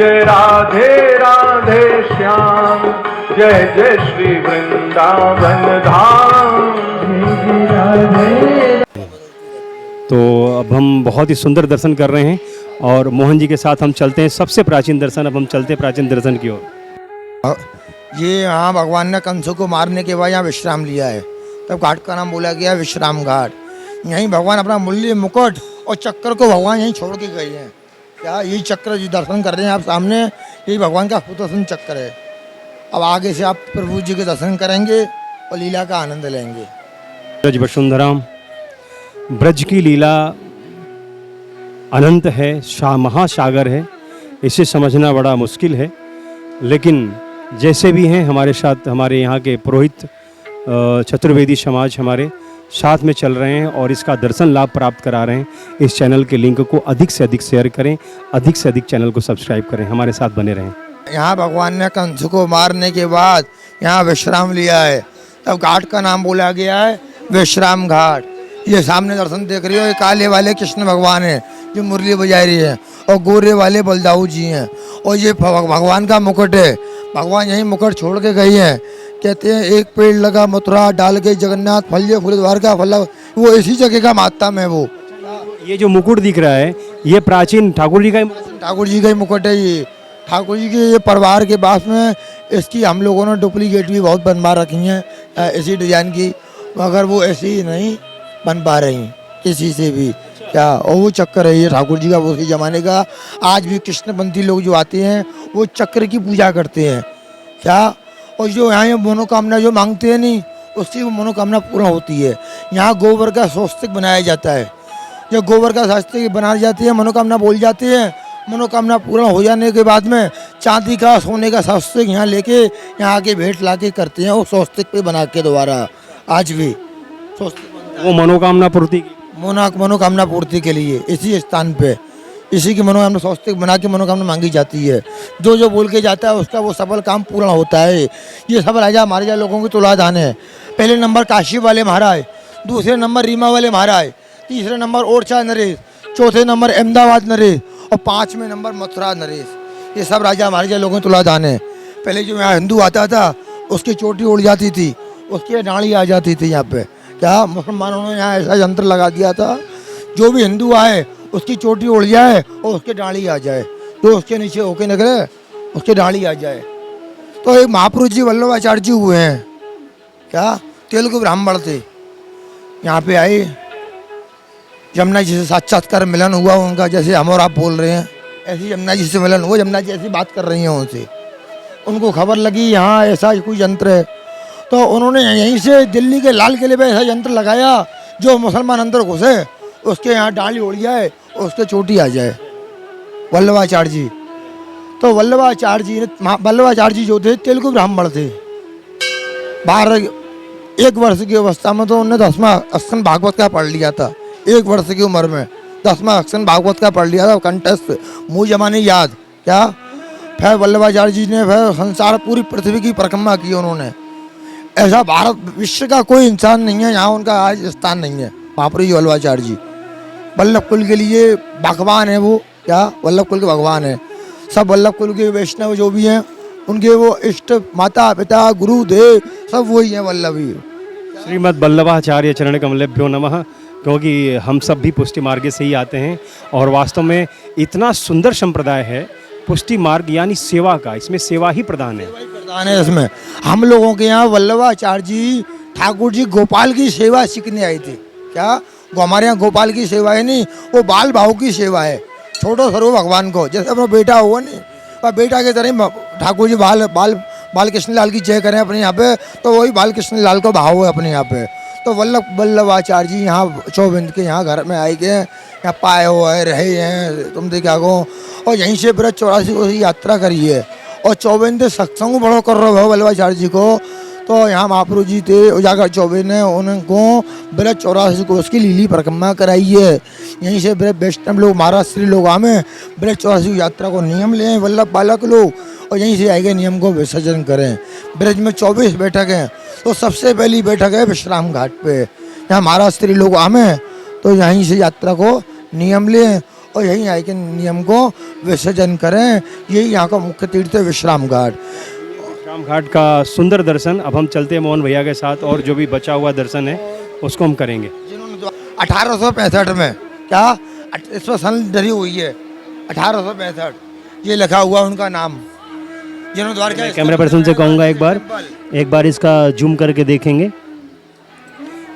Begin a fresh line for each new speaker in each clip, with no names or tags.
जय राधे राधे श्याम, जय जय श्री वृंदावन धाम, जय राधे।
तो अब हम बहुत ही सुंदर दर्शन कर रहे हैं और मोहन जी के साथ हम चलते हैं सबसे प्राचीन दर्शन। अब हम चलते हैं प्राचीन दर्शन की ओर।
ये यहाँ भगवान ने कंसों को मारने के बाद यहाँ विश्राम लिया है, तब घाट का नाम बोला गया विश्राम घाट। यहीं भगवान अपना मूल्य मुकुट और चक्र को भगवान यहीं छोड़ के गए हैं। क्या यही चक्र जो दर्शन कर रहे हैं आप सामने, यही भगवान का सुदर्शन चक्र है। अब आगे से आप प्रभु जी के दर्शन करेंगे और लीला का आनंद लेंगे।
ब्रज वसुंधराम, ब्रज की लीला अनंत है, महासागर है, इसे समझना बड़ा मुश्किल है। लेकिन जैसे भी हैं हमारे साथ हमारे यहाँ के पुरोहित चतुर्वेदी समाज हमारे साथ में चल रहे हैं और इसका दर्शन लाभ प्राप्त करा रहे हैं। इस चैनल के लिंक को अधिक से अधिक शेयर करें, अधिक से अधिक चैनल को सब्सक्राइब करें, हमारे साथ बने रहें।
यहाँ भगवान ने कंस को मारने के बाद यहाँ विश्राम लिया है, तब घाट का नाम बोला गया है विश्राम घाट। ये सामने दर्शन देख रहे हो, ये काले वाले कृष्ण भगवान हैं जो मुरली बजा रही है, और गोरे वाले बलदाऊ जी हैं, और ये भगवान का मुकुट है। भगवान यही मुकुट छोड़ के गई हैं। कहते हैं एक पेड़ लगा मथुरा डाल के जगन्नाथ फल्य फूल द्वारका फल, वो इसी जगह का महात्म है। वो
ये जो मुकुट दिख रहा है ये प्राचीन ठाकुर जी का ही
मुकुट है। ये ठाकुर जी के ये परिवार के पास में इसकी हम लोगों ने डुप्लीकेट भी बहुत बनवा रखी हैं इसी डिजाइन की, मगर वो ऐसी नहीं बन पा रही किसी से भी। क्या और वो चक्कर है ये ठाकुर जी का उसी जमाने का। आज भी कृष्णपंथी लोग जो आते हैं वो चक्र की पूजा करते हैं। क्या और जो यहाँ मनोकामना जो मांगते हैं नहीं, उसकी वो मनोकामना पूर्ण होती है। यहाँ गोबर का स्वस्तिक बनाया जाता है। जब गोबर का स्वस्तिक बनाई जाती है, मनोकामना बोल जाती है, मनोकामना पूर्ण हो जाने के बाद में चांदी का सोने का स्वस्तिक यहाँ लेके यहाँ आके भेंट ला के करते हैं, वो स्वस्तिक पे बना के दोबारा। आज भी
वो मनोकामना पूर्ति
मनोकामना पूर्ति के लिए इसी स्थान पे इसी की मनोकामना स्वस्तिक बना के मनोकामना मांगी जाती है। जो जो बोल के जाता है उसका वो सफल काम पूर्ण होता है। ये सब राजा महाराजा लोगों की तुलाधान है। पहले नंबर काशी वाले महाराज, दूसरे नंबर रीमा वाले महाराज, तीसरे नंबर ओरछा नरेश, चौथे नंबर अहमदाबाद नरेश और 5वें नंबर मथुरा नरेश। ये सब राजा महाराजा लोगों की तुलाधान है। पहले जो यहाँ हिंदू आता था उसकी चोटी उड़ जाती थी, उसकी डाँड़ी आ जाती थी। यहाँ पे क्या मुसलमानों ने यहाँ ऐसा यंत्र लगा दिया था, जो भी हिंदू आए उसकी चोटी उड़ जाए और उसके डाली आ जाए, जो उसके नीचे होके निकले उसके डाली आ जाए। तो एक महापुरुष जी वल्लभाचार्य जी हुए हैं, क्या तेलुगु ब्राह्मण थे। यहाँ पे आए, यमुना जी से साक्षात्कार मिलन हुआ उनका, जैसे हम और आप बोल रहे हैं ऐसी यमुना जी से मिलन हुआ। यमुना जी ऐसी बात कर रही हैं उनसे, उनको खबर लगी यहाँ ऐसा कोई यंत्र है, तो उन्होंने यहीं से दिल्ली के लाल किले पे ऐसा यंत्र लगाया जो मुसलमान अंदर घुसे उसके यहाँ डाली उड़ जाए और उसके चोटी आ जाए। वल्लभाचार्य जी, तो वल्लभाचार्य जी जो थे तेलुगु ब्राह्मण थे। 1 वर्ष की अवस्था में तो उन्होंने 10वां स्कंद भागवत का पढ़ लिया था। 1 वर्ष की उम्र में 10वां स्कंद भागवत का पढ़ लिया था कंठस्थ, मुँह जमाने याद। क्या फिर वल्लभाचार्य जी ने फिर संसार पूरी पृथ्वी की परिक्रमा की उन्होंने। ऐसा भारत विश्व का कोई इंसान नहीं है यहाँ उनका आज स्थान नहीं है। महापुरुष जी वल्लभाचार्य जी वल्लभ कुल के लिए भगवान है। वो क्या वल्लभ कुल के भगवान है। सब वल्लभ कुल के वैष्णव जो भी हैं उनके वो इष्ट माता पिता गुरुदेव सब वही हैं वल्लभी।
श्रीमद् वल्लभाचार्य चरण कमलेभ्यो नमः। क्योंकि हम सब भी पुष्टि मार्ग से ही आते हैं और वास्तव में इतना सुंदर संप्रदाय है पुष्टि मार्ग, यानी सेवा का, इसमें सेवा ही प्रधान है।
इसमें हम लोगों के यहाँ वल्लभाचार्य जी ठाकुर जी गोपाल की सेवा सीखने आए थे। क्या हमारे यहाँ गोपाल की सेवा है नहीं, वो बाल भाव की सेवा है। छोटो सरो भगवान को, जैसे अपना बेटा हुआ नहीं, और बेटा के तरह ठाकुर जी बाल कृष्ण लाल की जय करें अपने यहाँ पे, तो वही बाल कृष्ण लाल को भाव है अपने यहाँ पे। तो वल्लभाचार्य जी यहाँ चौबिंद के यहाँ घर में आए गए, यहाँ पाए हुए है, रहे हैं तुम देख गो, और यहीं से ब्रज 84 को यात्रा करी है। और चौबिंद सत्संग बड़ो कर रहे हो वल्लभाचार्य जी को। तो यहाँ महापुरुष जी थे उजागर चौबे ने उनको ब्रज 84 को उसकी लीली परिक्रमा कराई है। यहीं से ब्रज वैष्णव लोग महाराष्ट्री लोग हमें ब्रज 84 यात्रा को नियम लें वल्लभ बालक लोग, और यहीं से आएंगे नियम को विसर्जन करें। ब्रज में 24 बैठक हैं, तो सबसे पहली बैठक है विश्राम घाट पे। यहाँ महाराष्ट्री लोग हमें तो यहीं से यात्रा को नियम लें और यहीं आए के नियम को विसर्जन करें। यही यहाँ का मुख्य तीर्थ है विश्राम घाट।
विश्राम घाट का सुंदर दर्शन। अब हम चलते हैं मोहन भैया के साथ और जो भी बचा हुआ दर्शन है उसको हम करेंगे।
जिन्होंने 1865 में क्या इस पर सन डरी हुई है 1865, ये लिखा हुआ उनका नाम। जिन्होंने द्वारका
कैमरा पर्सन से कहूँगा एक बार इसका जूम करके देखेंगे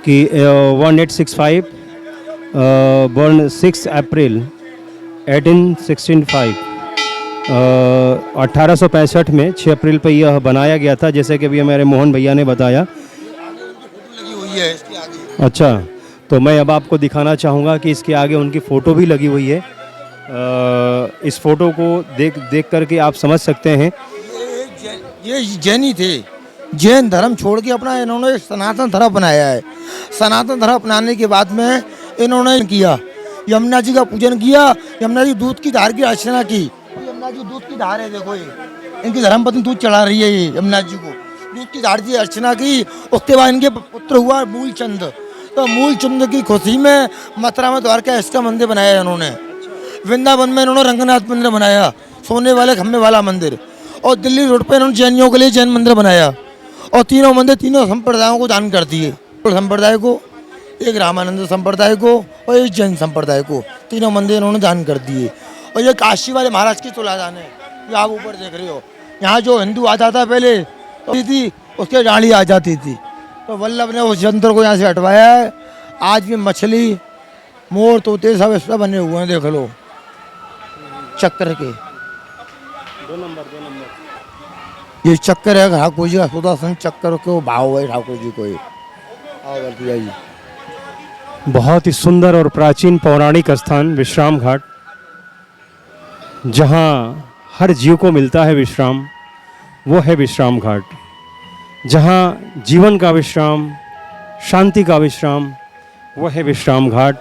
कि 1865 बॉर्न 6 अप्रैल 1865 1865 में 6 अप्रैल पर यह बनाया गया था, जैसे कि अभी हमारे मोहन भैया ने बताया।
लगी हुई है इसके आगे।
अच्छा, तो मैं अब आपको दिखाना चाहूँगा कि इसके आगे उनकी फ़ोटो भी लगी हुई है। इस फोटो को देख करके आप समझ सकते हैं
ये जैनी थे। जैन धर्म छोड़ के अपना इन्होंने सनातन धर्म अपनाया है। सनातन धर्म अपनाने के बाद में इन्होंने किया यमुना जी का पूजन किया, यमुना जी दूध की धार की अर्चना की। यमुना जी दूध की धार है, देखो ये इनकी धर्मपत्नी दूध चढ़ा रही है। ये यमुना जी को दूध की धार की अर्चना की। उसके बाद इनके पुत्र हुआ मूलचंद। तो मूलचंद की खुशी में मथुरा में द्वारका इसका मंदिर बनाया इन्होंने। वृंदावन में इन्होंने रंगनाथ मंदिर बनाया, सोने वाले खम्भे वाला मंदिर। और दिल्ली रोड पे इन्होंने जैनियों के लिए जैन मंदिर बनाया। और तीनों मंदिर तीनों संप्रदायों को दान कर दिए। संप्रदाय को, एक रामानंद संप्रदाय को और एक जैन संप्रदाय को, तीनों मंदिर इन्होंने दान कर दिए। और ये काशी वाले महाराज की तुलादान है, ये आप ऊपर देख रहे हो। यहाँ जो हिंदू आता था पहले तो थी उसके डाली आ जाती थी, तो वल्लभ ने उस यंत्र को यहाँ से हटवाया है। आज भी मछली मोर तोते सब इस पर बने हुए हैं, देख लो चक्र के।
2 नंबर
ये चक्कर है ठाकुर जी का, सुदर्शन चक्कर को भाव है ठाकुर जी को। आओ भैया जी।
बहुत ही सुंदर और प्राचीन पौराणिक स्थान विश्राम घाट, जहाँ हर जीव को मिलता है विश्राम, वो है विश्राम घाट। जहाँ जीवन का विश्राम, शांति का विश्राम, वो है विश्राम घाट।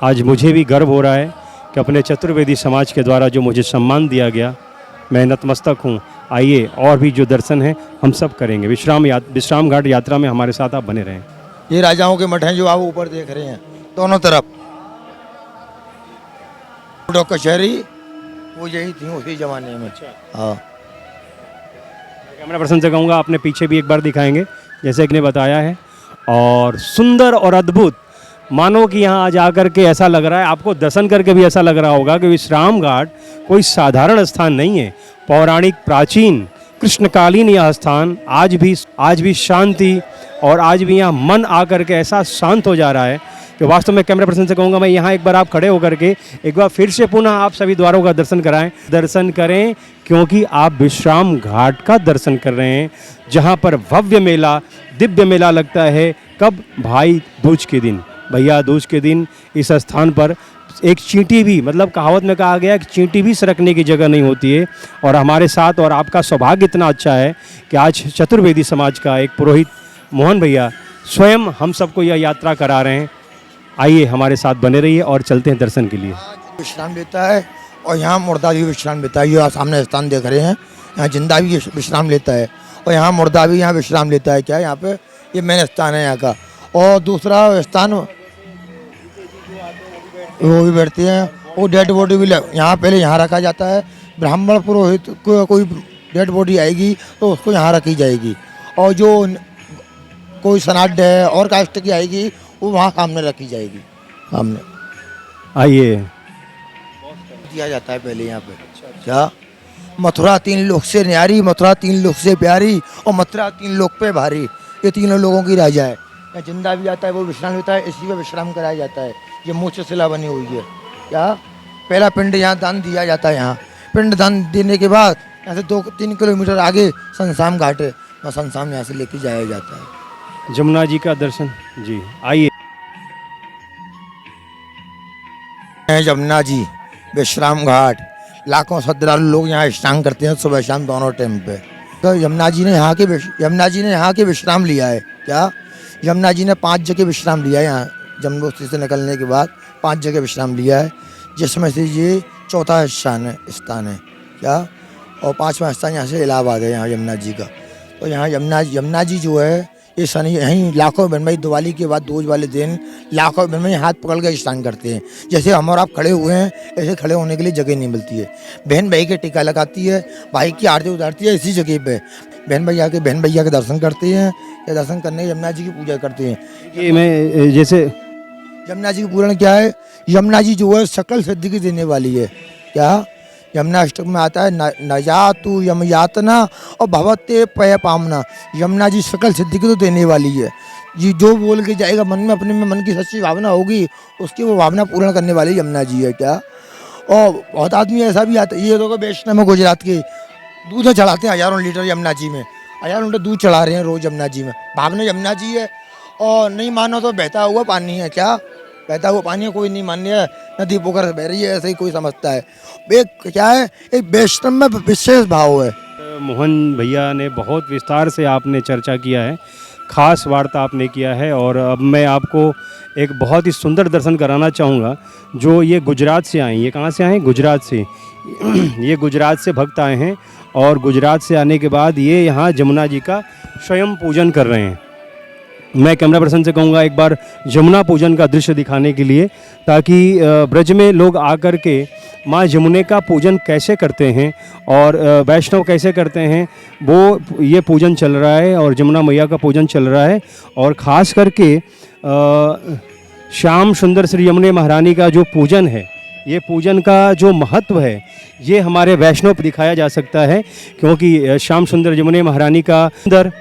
आज मुझे भी गर्व हो रहा है कि अपने चतुर्वेदी समाज के द्वारा जो मुझे सम्मान दिया गया, मैं नतमस्तक हूँ। आइए और भी जो दर्शन है हम सब करेंगे। विश्राम घाट यात्रा में हमारे साथ आप बने रहें।
ये राजाओं के मठ हैं जो आप ऊपर देख रहे हैं दोनों तरफ। कचहरी वो यही थी उसी जमाने में। हाँ,
कैमरा पर्सन से कहूँगा आपने पीछे भी एक बार दिखाएंगे जैसे कि ने बताया है। और सुंदर और अद्भुत, मानो कि यहाँ आज आकर के ऐसा लग रहा है, आपको दर्शन करके भी ऐसा लग रहा होगा कि विश्राम घाट कोई साधारण स्थान नहीं है। पौराणिक, प्राचीन, कृष्णकालीन यह स्थान आज भी शांति, और आज भी यहाँ मन आकर के ऐसा शांत हो जा रहा है कि वास्तव में कैमरा पर्सन से कहूँगा मैं यहाँ एक बार आप खड़े होकर के एक बार फिर से पुनः आप सभी द्वारों का दर्शन करें, क्योंकि आप विश्राम घाट का दर्शन कर रहे हैं, जहाँ पर भव्य मेला, दिव्य मेला लगता है। कब? भाई दूज के दिन, भैया दूज के दिन इस स्थान पर एक चींटी भी, मतलब कहावत में कहा गया कि चींटी भी सरकने की जगह नहीं होती है। और हमारे साथ, और आपका सौभाग्य इतना अच्छा है कि आज चतुर्वेदी समाज का एक पुरोहित मोहन भैया स्वयं हम सबको यह यात्रा करा रहे हैं। आइए हमारे साथ बने रहिए और चलते हैं दर्शन के लिए।
विश्राम लेता है और यहाँ मुर्दा भी विश्राम लेता है। ये आप सामने स्थान देख रहे हैं, यहाँ जिंदा भी विश्राम लेता है और यहाँ मुर्दा भी यहाँ विश्राम लेता है। क्या यहाँ पे ये मेन स्थान है यहाँ का। और दूसरा स्थान वो भी बैठते हैं, वो डेड बॉडी भी यहाँ पहले यहाँ रखा जाता है। ब्राह्मण पुरोहित को कोई डेड बॉडी आएगी तो उसको यहाँ रखी जाएगी, और जो कोई सनाड है और कास्ट की आएगी वो वहाँ सामने रखी जाएगी। सामने
आइए
दिया जाता है पहले यहाँ पे। क्या? मथुरा 3 लोक से न्यारी, मथुरा 3 लोक से प्यारी, और मथुरा 3 लोक पे भारी। ये तीनों लोगों की राजा है। यहाँ जिंदा भी आता है, वो विश्राम लेता है, इसी पे विश्राम कराया जाता है। ये मूछ शिला बनी हुई है। क्या? पहला पिंड यहाँ दान दिया जाता है। यहाँ पिंड दान देने के बाद यहाँ से 2-3 किलोमीटर आगे संसाम घाट है, वहाँ संसाम यहाँ से लेके जाया जाता है।
जमुना जी का दर्शन। जी आइए।
यमुना जी विश्राम घाट, लाखों श्रद्धालु लोग यहाँ स्नान करते हैं सुबह शाम दोनों टाइम पे। तो यमुना जी ने यहाँ के विश्राम लिया है। क्या? यमुना जी ने 5 जगह विश्राम लिया है। यहाँ जन्मोत्सव से निकलने के बाद 5 जगह विश्राम लिया है, जिसमें से ये चौथा स्थान है। क्या? और 5वां स्थान यहाँ से इलाहाबाद है, यहाँ यमुना जी का। तो यहाँ यमुना जी जो है ये शनि यहीं लाखों बहन भाई दिवाली के बाद दूज वाले दिन लाखों बहन भाई हाथ पकड़ के स्नान करते हैं। जैसे हम और आप खड़े हुए हैं ऐसे खड़े होने के लिए जगह नहीं मिलती है। बहन भाई के टीका लगाती है, भाई की आरती उतारती है, इसी जगह पे बहन भैया के दर्शन करते हैं। या दर्शन करने यमुना जी की पूजा करते हैं।
ये मैं जैसे
यमुना जी की पूजन क्या है, यमुना जी जो है सकल सिद्धि की देने वाली है। क्या यमुना अष्टक में आता है न जातु यम यातना और भवते पय पामना। यमुना जी सकल सिद्धि की तो देने वाली है। जी जो बोल के जाएगा मन में, अपने में मन की सच्ची भावना होगी उसकी वो भावना पूर्ण करने वाली यमुना जी है। क्या और बहुत आदमी ऐसा भी आता है, ये देखो वैष्णव में गुजरात के दूध चढ़ाते हैं हज़ारों लीटर यमुना जी में, हज़ारों लीटर दूध चढ़ा रहे हैं रोज यमुना जी में। भावना यमुना जी है और नहीं मानो तो बहता हुआ पानी है। क्या बहता हुआ पानी है, कोई नहीं मान्य है, नदी पोखर से बह रही है ऐसे ही कोई समझता है। एक क्या है, एक वैष्णव में विशेष भाव है।
मोहन भैया ने बहुत विस्तार से आपने चर्चा किया है, खास वार्ता आपने किया है। और अब मैं आपको एक बहुत ही सुंदर दर्शन कराना चाहूँगा। जो ये गुजरात से आए, ये कहाँ से आए? गुजरात से। ये गुजरात से भक्त आए हैं और गुजरात से आने के बाद ये यहाँ जमुना जी का स्वयं पूजन कर रहे हैं। मैं कैमरा पर्सन से कहूँगा एक बार जमुना पूजन का दृश्य दिखाने के लिए, ताकि ब्रज में लोग आकर के माँ जमुने का पूजन कैसे करते हैं और वैष्णव कैसे करते हैं, वो ये पूजन चल रहा है और जमुना मैया का पूजन चल रहा है। और ख़ास करके श्याम सुंदर श्री यमुने महारानी का जो पूजन है, ये पूजन का जो महत्व है ये हमारे वैष्णव पर दिखाया जा सकता है। क्योंकि श्याम सुंदर यमुने महारानी का अंदर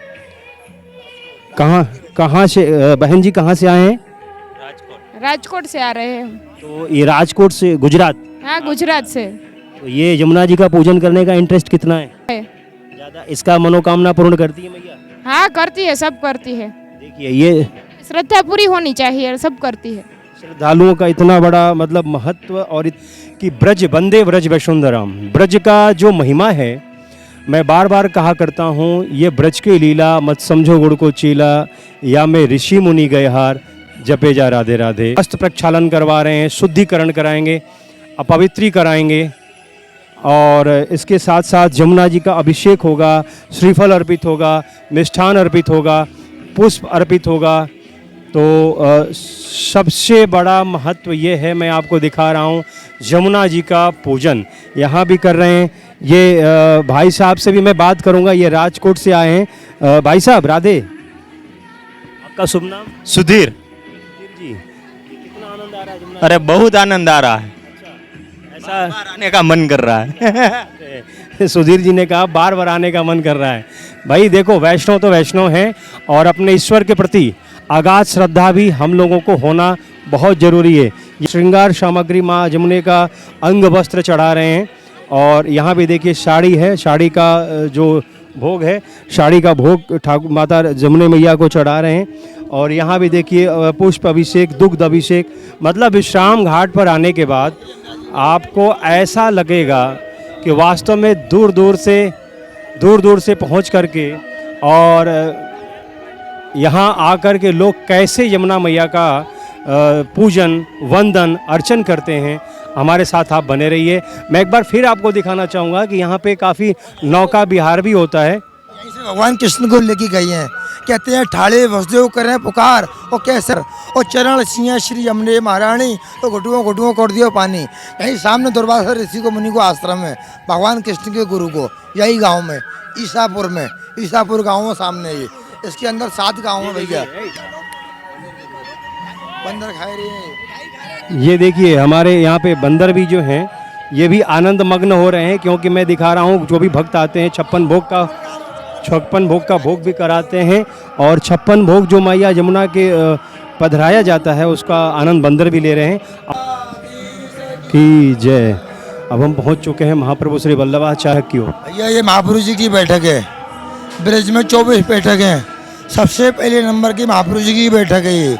कहाँ से बहन जी कहाँ से आए हैं?
राजकोट से आ रहे हैं।
तो ये राजकोट से, गुजरात?
हाँ, गुजरात से।
तो ये यमुना जी का पूजन करने का इंटरेस्ट कितना है? ज़्यादा। इसका मनोकामना पूर्ण करती है मैया?
हाँ, करती है, सब करती है।
देखिए ये
श्रद्धा पूरी होनी चाहिए, सब करती है।
श्रद्धालुओं का इतना बड़ा मतलब महत्व और कि ब्रज वंदे ब्रज वैष्णोधराम, ब्रज का जो महिमा है, मैं बार बार कहा करता हूँ, ये ब्रज की लीला मत समझो गुड़ को चीला, या मैं ऋषि मुनि गए हार, जपे जा राधे राधे। वस्त्र प्रक्षालन करवा रहे हैं, शुद्धिकरण कराएंगे, अपवित्री कराएंगे और इसके साथ साथ जमुना जी का अभिषेक होगा, श्रीफल अर्पित होगा, मिष्ठान अर्पित होगा, पुष्प अर्पित होगा। तो सबसे बड़ा महत्व ये है, मैं आपको दिखा रहा हूँ जमुना जी का पूजन यहाँ भी कर रहे हैं। ये भाई साहब से भी मैं बात करूँगा, ये राजकोट से आए हैं। भाई साहब राधे, आपका शुभ नाम?
सुधीर
जी। कितना आनंद आ रहा है जमुना?
अरे बहुत आनंद आ रहा है,
ऐसा
आने का मन कर रहा है।
सुधीर जी ने कहा बार बार आने का मन कर रहा है। भाई देखो, वैष्णव तो वैष्णव हैं और अपने ईश्वर के प्रति अगाध श्रद्धा भी हम लोगों को होना बहुत ज़रूरी है। ये श्रृंगार सामग्री माँ जमुने का अंग वस्त्र चढ़ा रहे हैं और यहाँ भी देखिए साड़ी है, साड़ी का जो भोग है, साड़ी का भोग ठाकुर माता जमुने मैया को चढ़ा रहे हैं। और यहाँ भी देखिए पुष्प अभिषेक, दुग्ध अभिषेक। मतलब विश्राम घाट पर आने के बाद आपको ऐसा लगेगा कि वास्तव में दूर दूर से पहुँच करके और यहाँ आकर के लोग कैसे यमुना मैया का पूजन, वंदन, अर्चन करते हैं। हमारे साथ आप बने रहिए। मैं एक बार फिर आपको दिखाना चाहूँगा कि यहाँ पे काफ़ी नौका विहार भी होता है।
ऐसे भगवान कृष्ण को लेके गई हैं, कहते हैं ठाड़े वसुदेव करें पुकार और कैसर और चरण सिंह श्री यमुने महारानी तो घुटुओं कर दियो पानी। यहीं सामने दुर्वासा ऋषि को मुनि को आश्रम है, भगवान कृष्ण के गुरु को, यही गांव में ईसापुर गांव में सामने। ये इसके अंदर 7 गाँव है भैया। बंदर खाए रहे हैं।
ये देखिए हमारे यहाँ पे बंदर भी जो हैं ये भी आनंद मग्न हो रहे हैं, क्योंकि मैं दिखा रहा हूँ जो भी भक्त आते हैं 56 भोग का भोग भी कराते हैं। और 56 भोग जो मैया यमुना के पधराया जाता है उसका आनंद बंदर भी ले रहे हैं। कि जय। अब हम पहुँच चुके हैं महाप्रभु श्री वल्लभाचार्य की ओर।
भैया ये महाप्रभु जी की बैठक है, ब्रज में 24 बैठक हैं। सबसे पहले नंबर की महाप्रभु जी की बैठक है। ये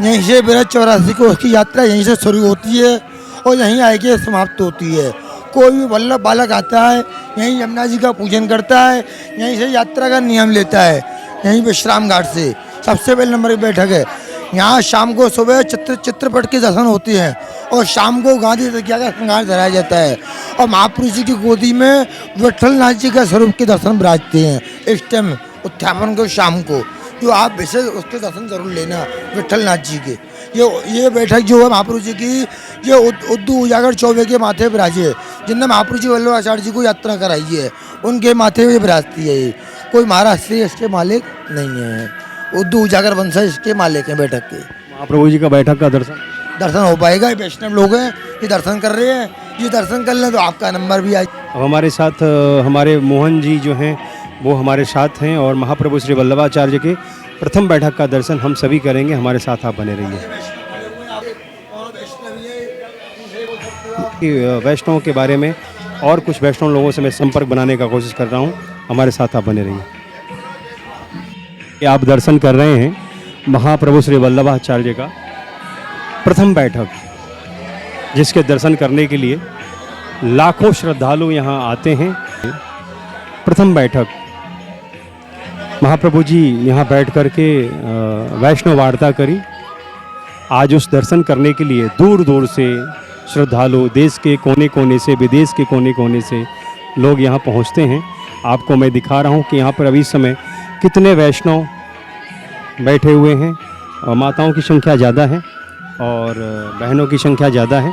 यहीं से ब्रज 84 को उसकी यात्रा यहीं से शुरू होती है और यहीं आके समाप्त होती है। कोई भी वल्लभ बालक आता है यहीं यमुना जी का पूजन करता है, यहीं से यात्रा का नियम लेता है, यहीं विश्राम घाट से सबसे पहले नंबर की बैठक है। यहाँ शाम को सुबह चित्रपट के दर्शन होते हैं और शाम को गांधी तकिया का श्रृंगार धराया जाता है और महापुरुष जी की गोदी में विठल नाथ जी का स्वरूप के दर्शन विराजते हैं। इस टाइम उत्थापन को शाम को तो आप वैसे उसके दर्शन जरूर लेना विठल नाथ जी के। ये बैठक जो है महाप्रभु जी की, ये उद्दू उजागर चौबे के माथे विराजे है, जिनने महाप्रभु जी वल्लभाचार्य जी को यात्रा कराई है, उनके माथे में विराजती है ये। कोई महाराष्ट्र इसके मालिक नहीं है, उद्दू उजागर वंशज इसके मालिक हैं बैठक के।
महाप्रभु जी का बैठक का दर्शन
हो पाएगा। ये वैष्णव लोग हैं, ये दर्शन कर रहे हैं, ये दर्शन कर लें तो आपका नंबर भी आ।
अब हमारे साथ हमारे मोहन जी जो हैं वो हमारे साथ हैं, और महाप्रभु श्री वल्लभाचार्य के प्रथम बैठक का दर्शन हम सभी करेंगे। हमारे साथ आप बने रहिए। वैष्णव के बारे में और कुछ वैष्णव लोगों से मैं संपर्क बनाने का कोशिश कर रहा हूँ, हमारे साथ आप बने रहिए। आप दर्शन कर रहे हैं महाप्रभु श्री वल्लभाचार्य का प्रथम बैठक, जिसके दर्शन करने के लिए लाखों श्रद्धालु यहाँ आते हैं। प्रथम बैठक महाप्रभु जी यहाँ बैठ कर के वैष्णव वार्ता करी। आज उस दर्शन करने के लिए दूर दूर से श्रद्धालु, देश के कोने कोने से, विदेश के कोने कोने से लोग यहाँ पहुँचते हैं। आपको मैं दिखा रहा हूँ कि यहाँ पर अभी समय कितने वैष्णव बैठे हुए हैं। माताओं की संख्या ज़्यादा है और बहनों की संख्या ज़्यादा है।